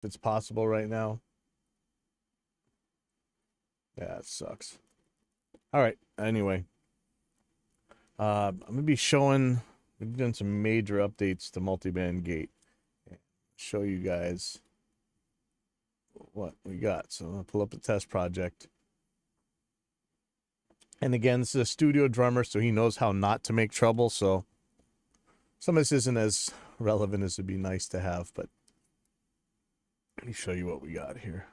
if it's possible right now. Yeah, it sucks. All right. Anyway, I'm gonna be showing. We've done some major updates to multiband gate. Show you guys what we got. So I'm gonna pull up the test project. And again, this is a studio drummer, so he knows how not to make trouble. So some of this isn't as relevant as it'd be nice to have, but let me show you what we got here.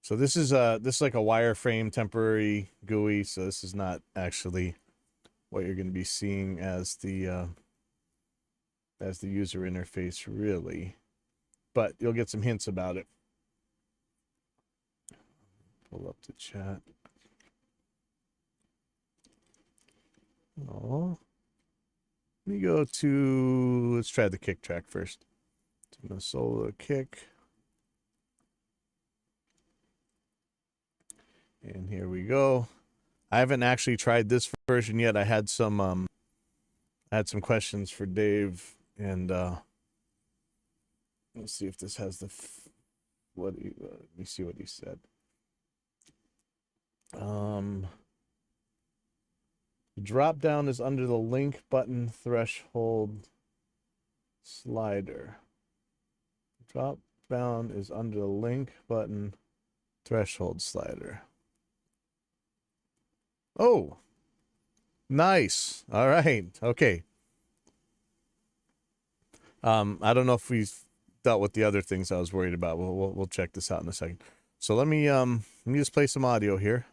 So this is like a wireframe temporary GUI. So this is not actually what you're going to be seeing as the user interface, really, but you'll get some hints about it. Pull up the chat. Oh, let me go to, let's try the kick track first. To the solo kick. And here we go. I haven't actually tried this version yet. I had some questions for Dave, and let's see if this has the let me see what he said. The drop down is under the link button threshold slider. Drop down is under the link button threshold slider. Oh, nice. All right. Okay. I don't know if we've dealt with the other things I was worried about. We'll check this out in a second. So let me just play some audio here.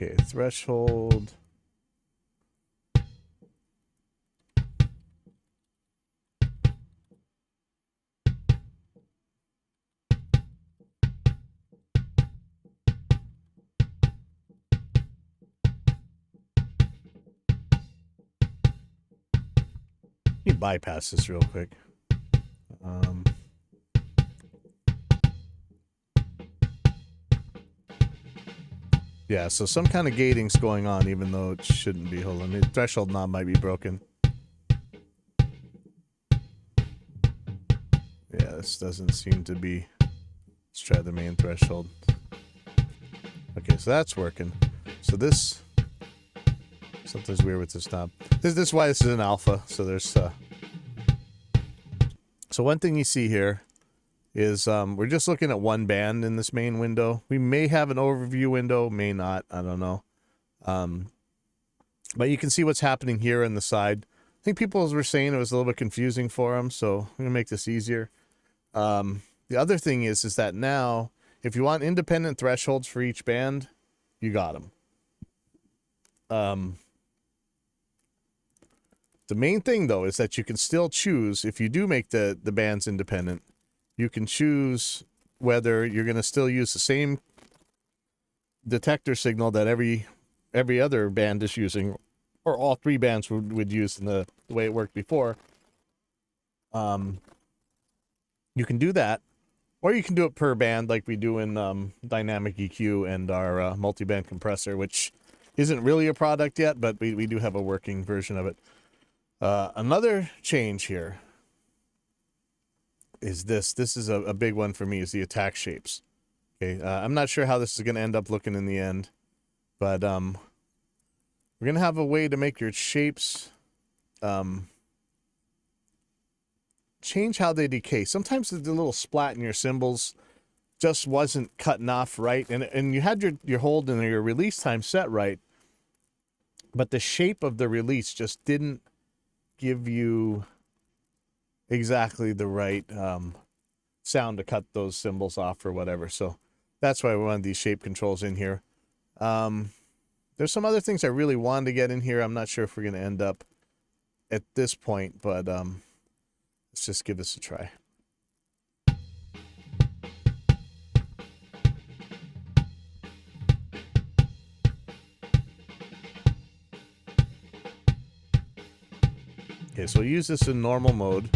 Okay, threshold. Let me bypass this real quick. Yeah, so some kind of gating's going on, even though it shouldn't be. Hold on, the threshold knob might be broken. Yeah, this doesn't seem to be. Let's try the main threshold. Okay, so that's working. So this, something's weird with this knob. This is why this is an alpha. So there's so one thing you see here is we're just looking at one band in this main window. We may have an overview window, may not, I don't know. But you can see what's happening here on the side. I think people were saying it was a little bit confusing for them, so I'm gonna make this easier. The other thing is that now, if you want independent thresholds for each band, you got them. The main thing, though, is that you can still choose, if you do make the bands independent, you can choose whether you're going to still use the same detector signal that every other band is using, or all three bands would use in the way it worked before. You can do that, or you can do it per band like we do in Dynamic EQ and our multi-band compressor, which isn't really a product yet, but we do have a working version of it. Another change here is this. This is a big one for me, is the attack shapes. Okay, I'm not sure how this is going to end up looking in the end, but we're going to have a way to make your shapes change how they decay. Sometimes the little splat in your cymbals just wasn't cutting off right, and you had your hold and your release time set right, but the shape of the release just didn't give you exactly the right sound to cut those cymbals off or whatever. So that's why we wanted these shape controls in here. There's some other things I really wanted to get in here. I'm not sure if we're going to end up at this point, but let's just give this a try. Okay, so we'll use this in normal mode.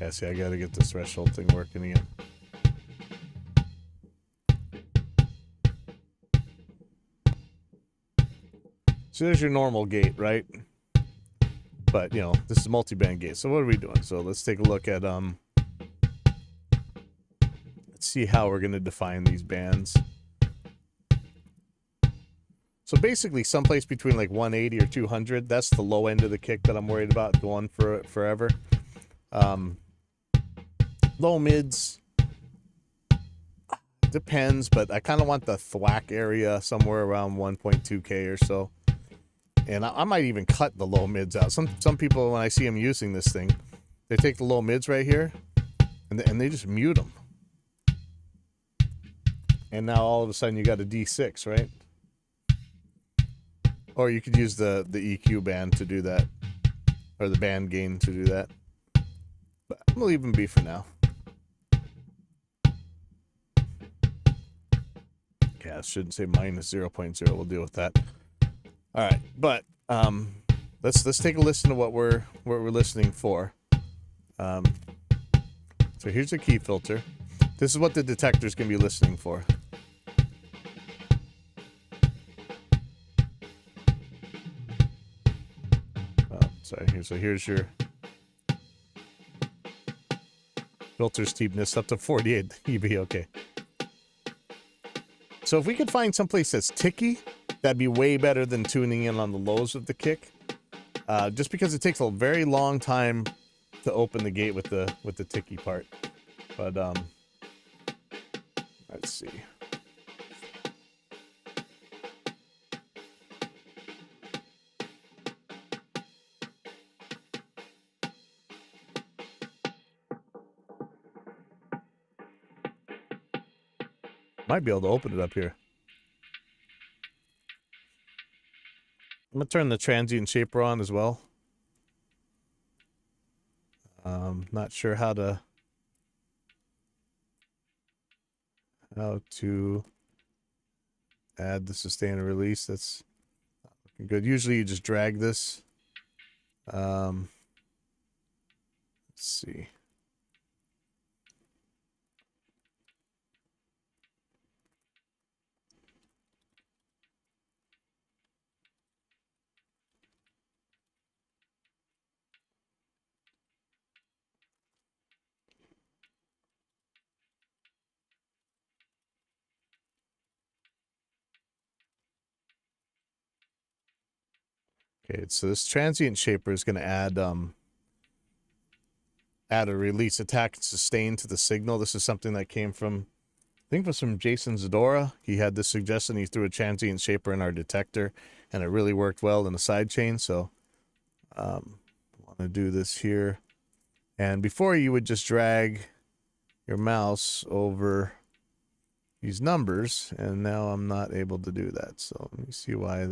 Yeah, see, I gotta get this threshold thing working again. So there's your normal gate, right? But, you know, this is multi-band gate. So what are we doing? So let's take a look at, let's see how we're going to define these bands. So basically someplace between like 180 or 200, that's the low end of the kick that I'm worried about going for forever. Low mids, depends, but I kind of want the thwack area somewhere around 1.2K or so. And I might even cut the low mids out. Some people, when I see them using this thing, they take the low mids right here, and they just mute them. And now all of a sudden you got a D6, right? Or you could use the EQ band to do that, or the band gain to do that. But I'm gonna leave them be for now. Yeah, it shouldn't say minus 0.0. We'll deal with that. All right, but let's take a listen to what we're listening for. So here's the key filter. This is what the detector's gonna be listening for. Sorry. So here's your filter steepness up to 48 dB. Okay. So if we could find someplace that's ticky, that'd be way better than tuning in on the lows of the kick. Just because it takes a very long time to open the gate with the ticky part. But let's see. Might be able to open it up here. I'm gonna turn the transient shaper on as well. Not sure how to add the sustain and release. That's not looking good. Usually you just drag this. Let's see. Okay, so this transient shaper is going to add a release, attack, and sustain to the signal. This is something that came from, I think it was from Jason Zadora. He had this suggestion. He threw a transient shaper in our detector, and it really worked well in the sidechain. So I want to do this here. And before, you would just drag your mouse over these numbers, and now I'm not able to do that. So let me see why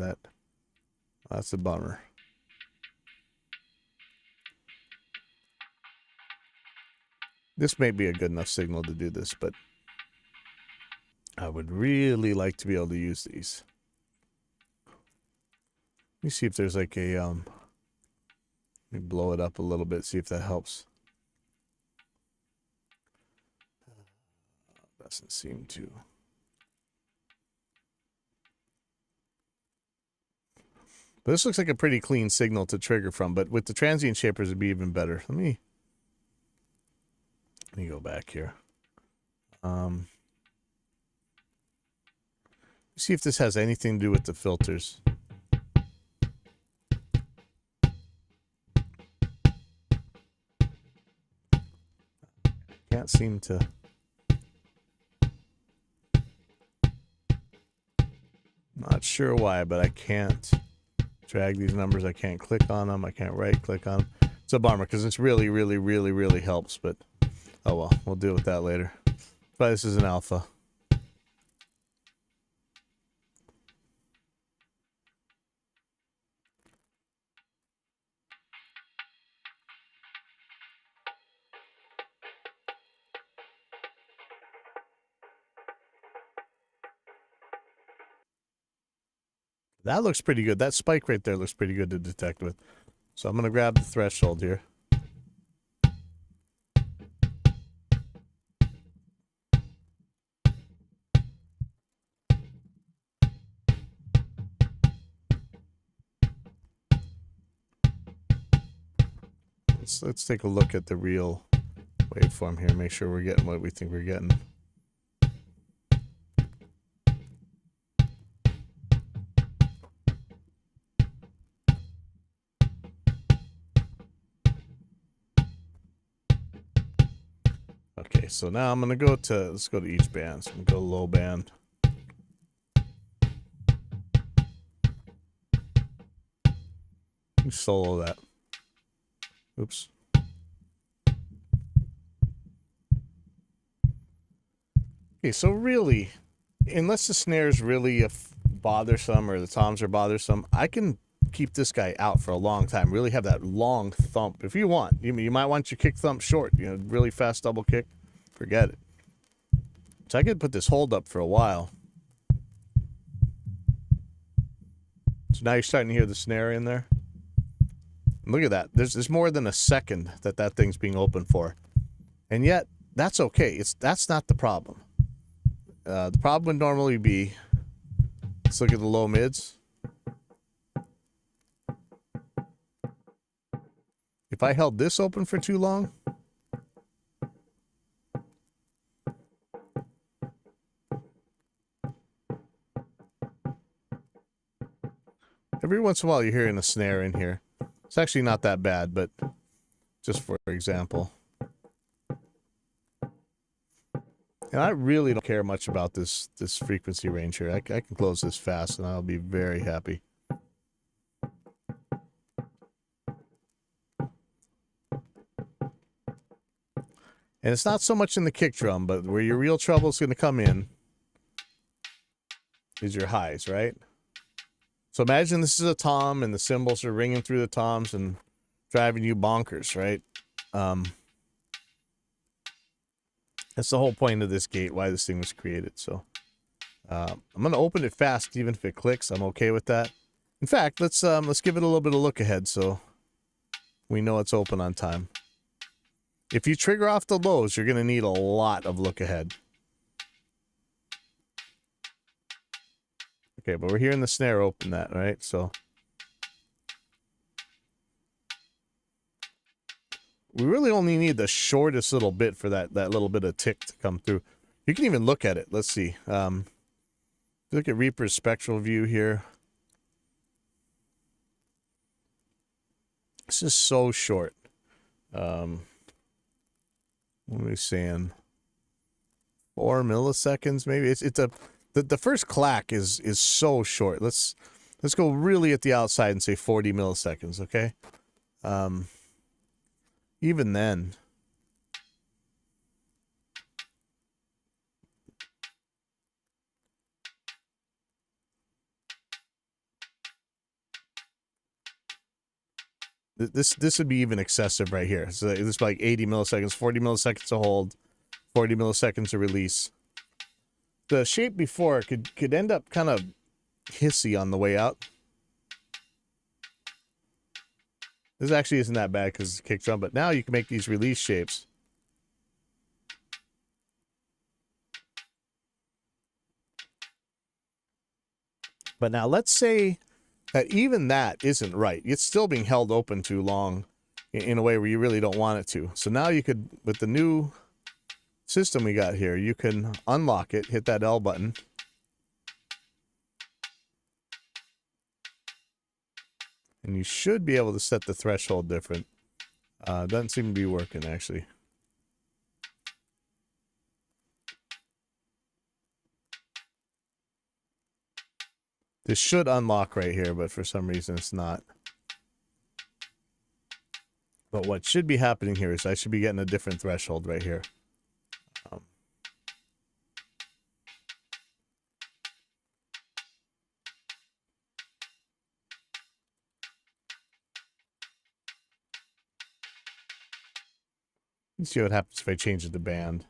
that's a bummer. This may be a good enough signal to do this, but I would really like to be able to use these. Let me see if there's like a, let me blow it up a little bit, see if that helps. Doesn't seem to. But this looks like a pretty clean signal to trigger from, but with the transient shapers it'd be even better. Let me go back here. See if this has anything to do with the filters. Can't seem to. Not sure why, but I can't drag these numbers. I can't click on them. I can't right click on them. It's a bummer because this really helps, but oh well, we'll deal with that later. But this is an alpha. That looks pretty good. That spike right there looks pretty good to detect with. So I'm going to grab the threshold here. let's take a look at the real waveform here. Make sure we're getting what we think we're getting. Okay, so now I'm gonna go to, let's go to each band. So I'm gonna go low band. Solo that. Oops. Okay, so really, unless the snare is really bothersome or the toms are bothersome, I can keep this guy out for a long time. Really have that long thump if you want. You might want your kick thump short. You know, really fast double kick. Forget it. So I could put this hold up for a while. So now you're starting to hear the snare in there. And look at that. There's more than a second that thing's being open for, and yet that's okay. That's not the problem. The problem would normally be, let's look at the low mids. If I held this open for too long, every once in a while you're hearing a snare in here. It's actually not that bad, but just for example. And I really don't care much about this frequency range here. I can close this fast and I'll be very happy. And it's not so much in the kick drum, but where your real trouble is going to come in is your highs, right? So imagine this is a tom and the cymbals are ringing through the toms and driving you bonkers, right? That's the whole point of this gate, why this thing was created. So I'm going to open it fast, even if it clicks. I'm okay with that. In fact, let's give it a little bit of look ahead so we know it's open on time. If you trigger off the lows, you're going to need a lot of look ahead. Okay, but we're hearing the snare open that, right? So we really only need the shortest little bit for that little bit of tick to come through. You can even look at it. Let's see. Look at Reaper's spectral view here. This is so short. What are we saying? 4 milliseconds, maybe. It's the first clack is so short. Let's go really at the outside and say 40 milliseconds, okay? Even then, this would be even excessive right here. So this is like 80 milliseconds, 40 milliseconds to hold, 40 milliseconds to release. The shape before could end up kind of hissy on the way out. This actually isn't that bad because it's a kick drum, but now you can make these release shapes. But now let's say that even that isn't right. It's still being held open too long in a way where you really don't want it to. So now you could, with the new system we got here, you can unlock it, hit that L button. And you should be able to set the threshold different. Doesn't seem to be working, actually. This should unlock right here, but for some reason it's not. But what should be happening here is I should be getting a different threshold right here. Let's see what happens if I change the band.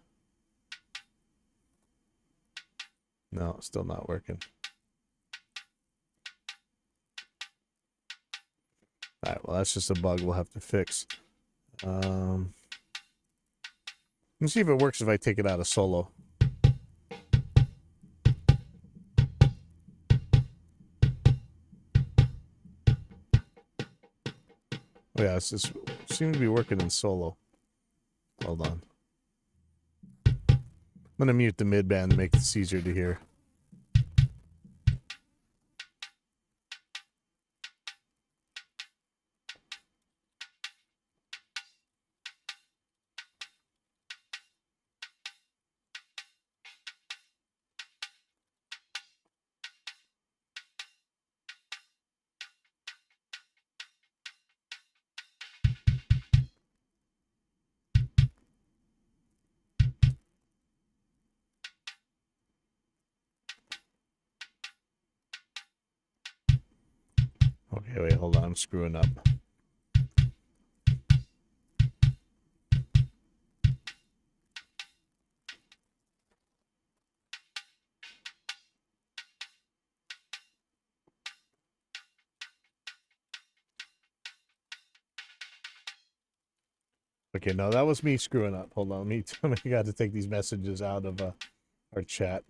No, it's still not working. Alright, well that's just a bug we'll have to fix. Let's see if it works if I take it out of solo. Yeah, it's just seems to be working in solo. Hold on. I'm gonna mute the midband to make this easier to hear. Okay, wait, hold on, I'm screwing up. Okay, no, that was me screwing up. Hold on, me too. I got to take these messages out of our chat.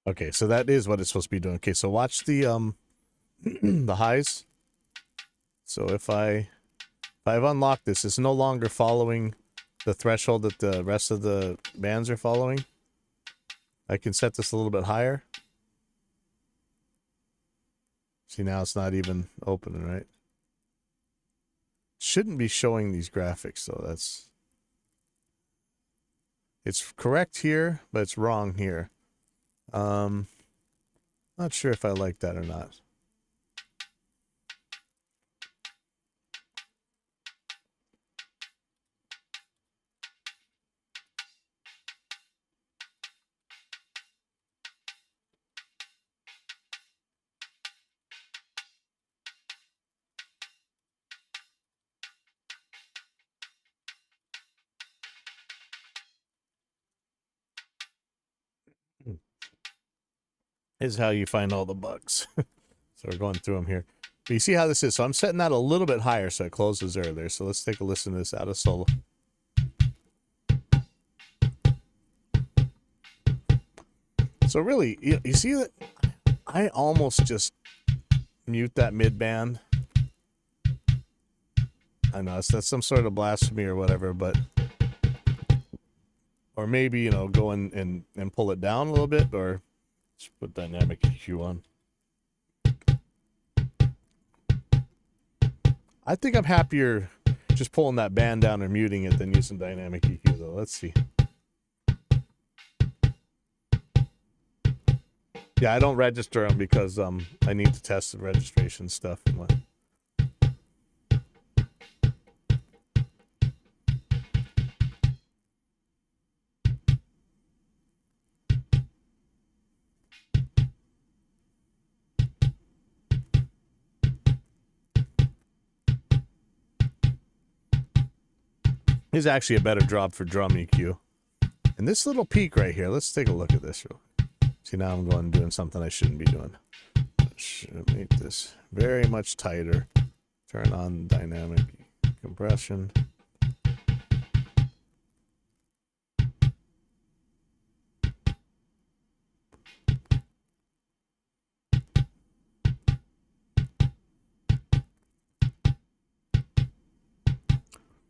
Okay, so that is what it's supposed to be doing. Okay, so watch the the highs. So if I've unlocked this, it's no longer following the threshold that the rest of the bands are following. I can set this a little bit higher. See, now it's not even opening, right? Shouldn't be showing these graphics, though. It's correct here, but it's wrong here. Not sure if I like that or not. Is how you find all the bugs. So we're going through them here. But you see how this is. So I'm setting that a little bit higher so it closes earlier. So let's take a listen to this out of solo. So really, you see that I almost just mute that mid band. I know that's some sort of blasphemy or whatever, but or maybe, you know, go in and pull it down a little bit, or just put dynamic EQ on. I think I'm happier just pulling that band down or muting it than using dynamic EQ, though. Let's see. Yeah, I don't register them because I need to test the registration stuff and what. Here's actually a better job for drum EQ. And this little peak right here, let's take a look at this real quick. See, now I'm going and doing something I shouldn't be doing. Should make this very much tighter. Turn on dynamic compression.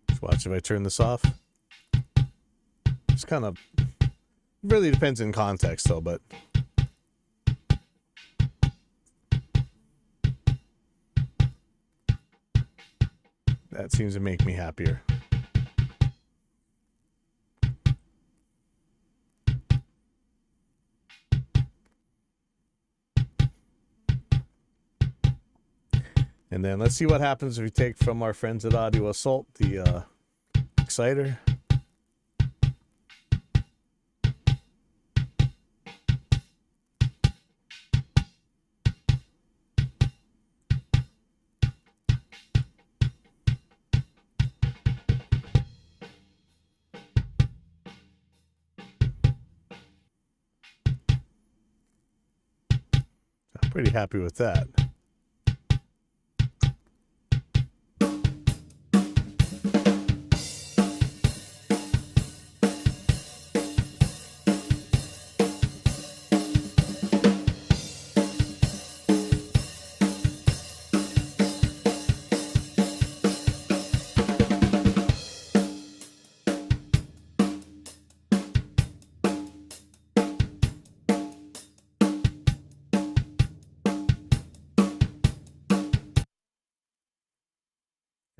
Just watch if I turn this off. It's kind of really depends in context though, but that seems to make me happier. And then let's see what happens if we take from our friends at Audio Assault the exciter. Pretty happy with that.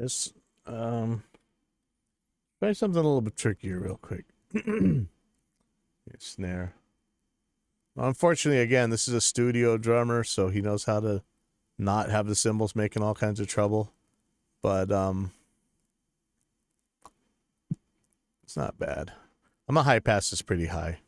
This try something a little bit trickier real quick. Snare. Unfortunately, again, this is a studio drummer, so he knows how to not have the cymbals making all kinds of trouble. But it's not bad. My high pass is pretty high.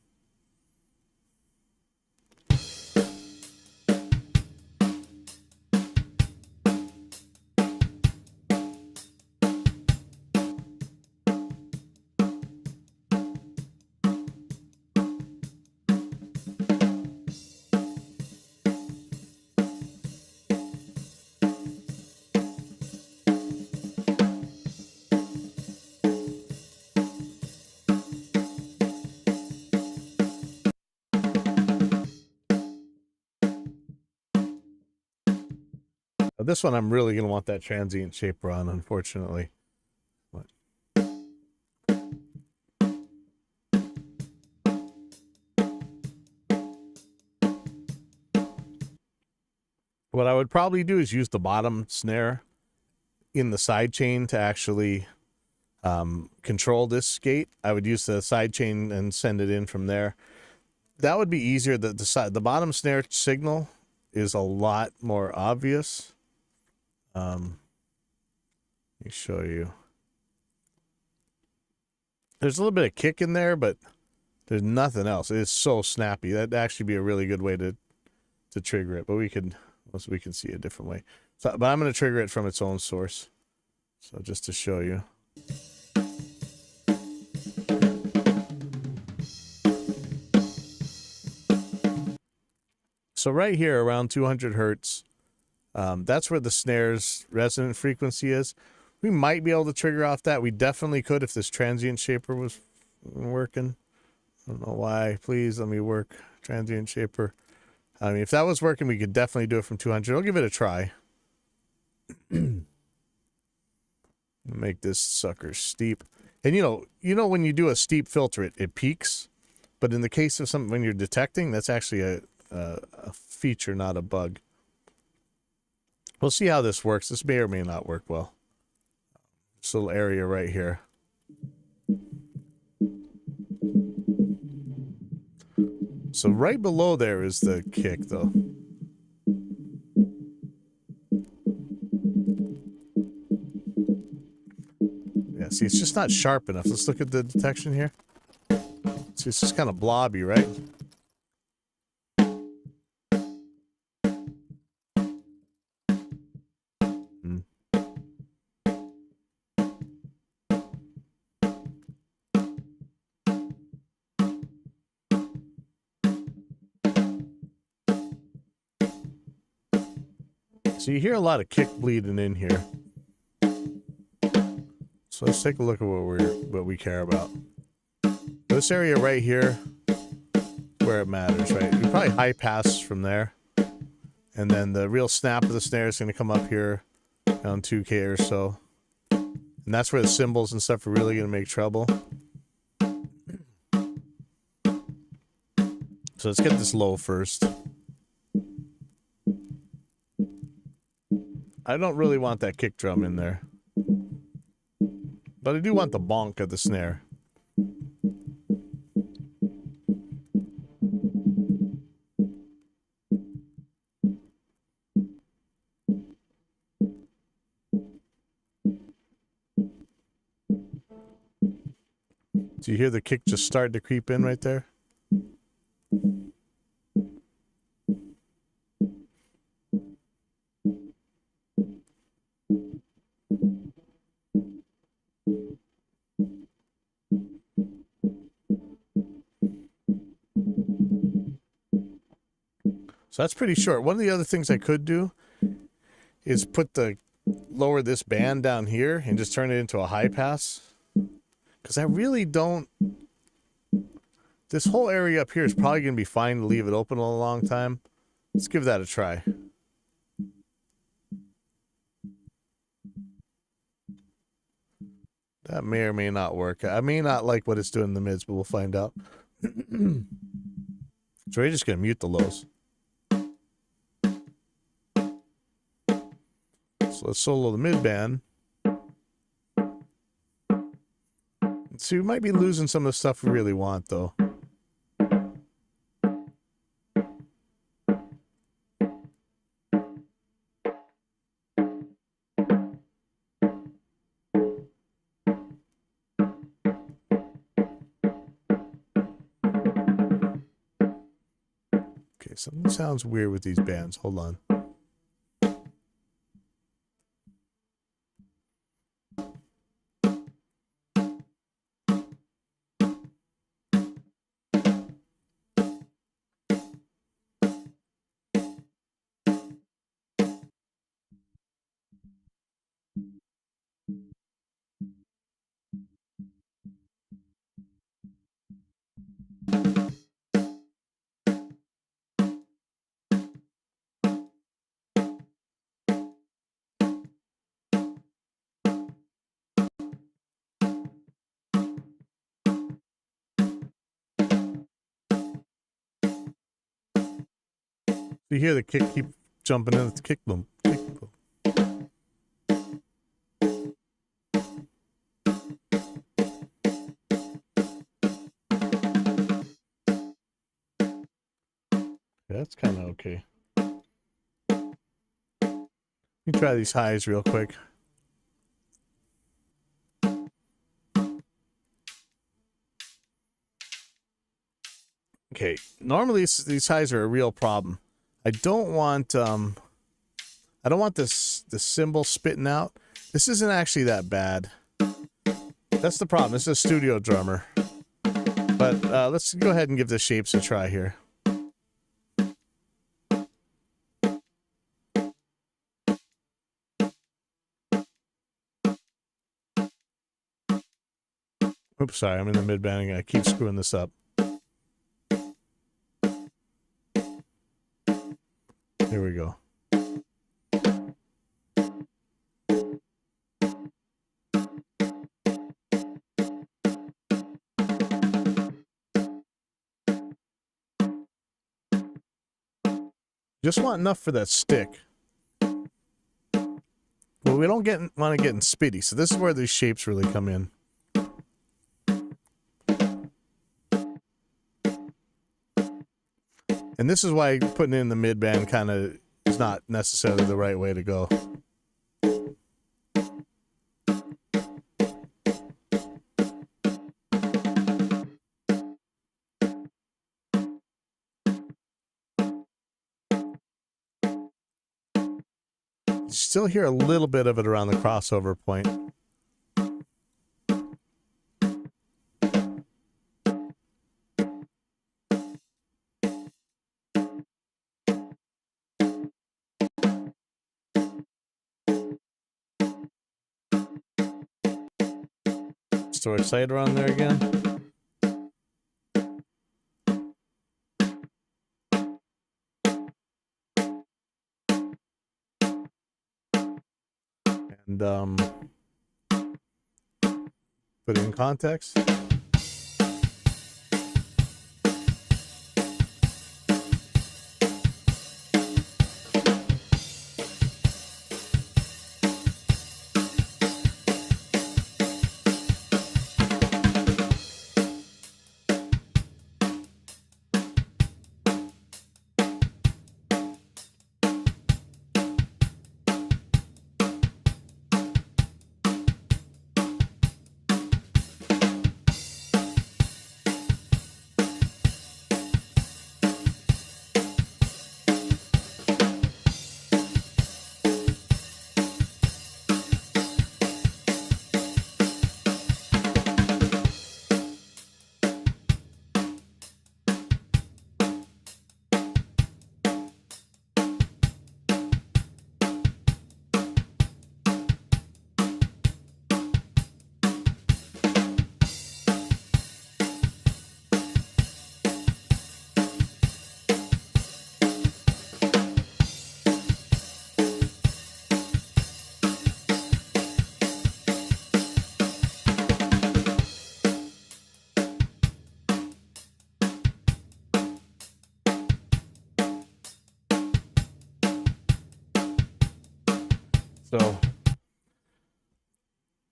This one I'm really going to want that transient shaper on, unfortunately. What I would probably do is use the bottom snare in the side chain to actually control this gate. I would use the side chain and send it in from there. That would be easier. The bottom snare signal is a lot more obvious. Let me show you. There's a little bit of kick in there, but there's nothing else. It is so snappy. That'd actually be a really good way to trigger it. But we can see a different way. So, but I'm going to trigger it from its own source. So just to show you. So right here around 200 hertz, that's where the snare's resonant frequency is. We might be able to trigger off that. We definitely could if this transient shaper was working. I don't know why. Please let me work transient shaper. I mean, if that was working, we could definitely do it from 200. I'll give it a try. Make this sucker steep. And you know when you do a steep filter, it peaks. But in the case of something when you're detecting, that's actually a feature, not a bug. We'll see how this works. This may or may not work well. This little area right here. So right below there is the kick, though. Yeah, see, it's just not sharp enough. Let's look at the detection here. See, it's just kind of blobby, right? So you hear a lot of kick bleeding in here. So let's take a look at what we care about. This area right here, where it matters, right? We probably high pass from there, and then the real snap of the snare is going to come up here around 2K or so, and that's where the cymbals and stuff are really going to make trouble. So let's get this low first. I don't really want that kick drum in there, but I do want the bonk of the snare. Do you hear the kick just start to creep in right there? So So that's pretty short. One of the other things I could do is lower this band down here and just turn it into a high pass. Because I really don't... This whole area up here is probably going to be fine to leave it open a long time. Let's give that a try. That may or may not work. I may not like what it's doing in the mids, but we'll find out. So we're just going to mute the lows. So let's solo the mid band. So we might be losing some of the stuff we really want, though. Okay, something sounds weird with these bands. Hold on. You hear the kick keep jumping in. It's kick boom. Kick boom. Yeah, that's kind of okay. Let me try these highs real quick. Okay, normally these highs are a real problem. I don't want this cymbal spitting out. This isn't actually that bad. That's the problem. This is a studio drummer. But let's go ahead and give the shapes a try here. Oops, sorry, I'm in the mid band. I keep screwing this up. Here we go. Just want enough for that stick. But we don't want to get in spitty, so this is where these shapes really come in. And this is why putting it in the mid band kind of is not necessarily the right way to go. You still hear a little bit of it around the crossover point. Throw excited around there again. And put it in context. So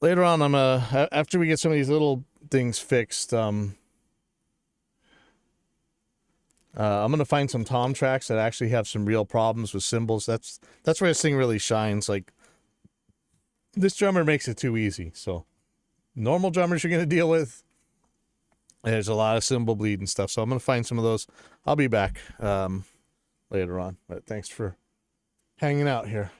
later on, after we get some of these little things fixed, I'm gonna find some tom tracks that actually have some real problems with cymbals. That's where this thing really shines. Like, this drummer makes it too easy. So normal drummers you're gonna deal with, there's a lot of cymbal bleed and stuff. So I'm gonna find some of those. I'll be back later on. But thanks for hanging out here.